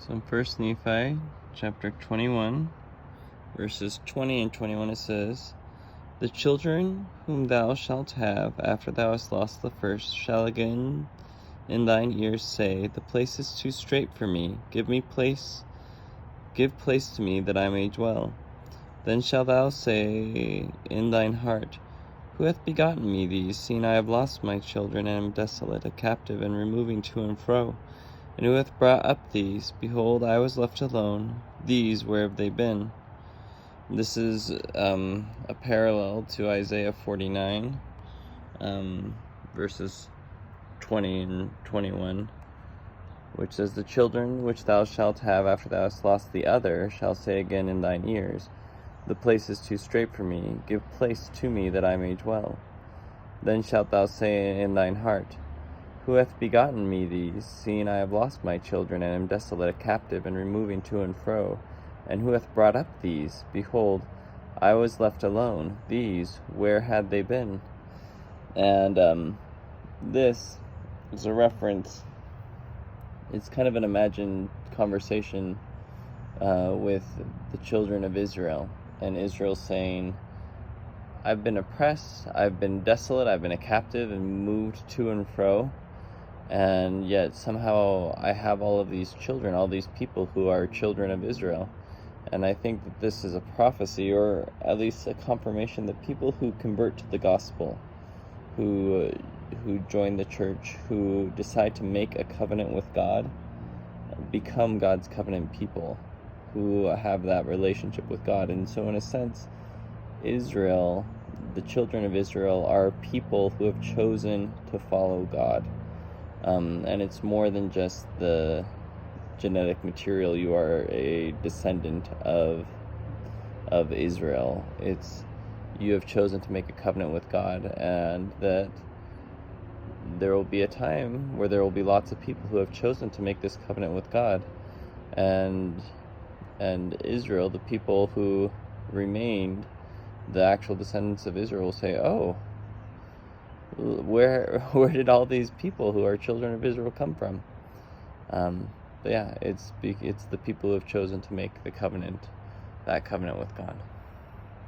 So in 1 Nephi chapter 21, verses 20 and 21, it says, "The children whom thou shalt have after thou hast lost the first shall again in thine ears say, The place is too strait for me. Give place to me that I may dwell. Then shalt thou say in thine heart, Who hath begotten me these, seeing I have lost my children, and am desolate, a captive, and removing to and fro? And who hath brought up these? Behold, I was left alone. These, where have they been?" This is a parallel to Isaiah 49, verses 20 and 21, which says, "The children which thou shalt have after thou hast lost the other shall say again in thine ears, The place is too strait for me. Give place to me that I may dwell. Then shalt thou say in thine heart, Who hath begotten me these, seeing I have lost my children, and am desolate, a captive, and removing to and fro? And who hath brought up these? Behold, I was left alone. These, where had they been?" And this is a reference. It's kind of an imagined conversation with the children of Israel. And Israel saying, I've been oppressed, I've been desolate, I've been a captive and moved to and fro. And yet somehow I have all of these children, all these people who are children of Israel. And I think that this is a prophecy, or at least a confirmation, that people who convert to the gospel, who join the church, who decide to make a covenant with God, become God's covenant people, who have that relationship with God. And so in a sense, Israel, the children of Israel, are people who have chosen to follow God. And it's more than just the genetic material. You are a descendant of Israel. You have chosen to make a covenant with God, and that there will be a time where there will be lots of people who have chosen to make this covenant with God, and Israel, the people who remained, the actual descendants of Israel, will say, "Oh, where did all these people who are children of Israel come from?" But yeah, it's the people who have chosen to make that covenant with God.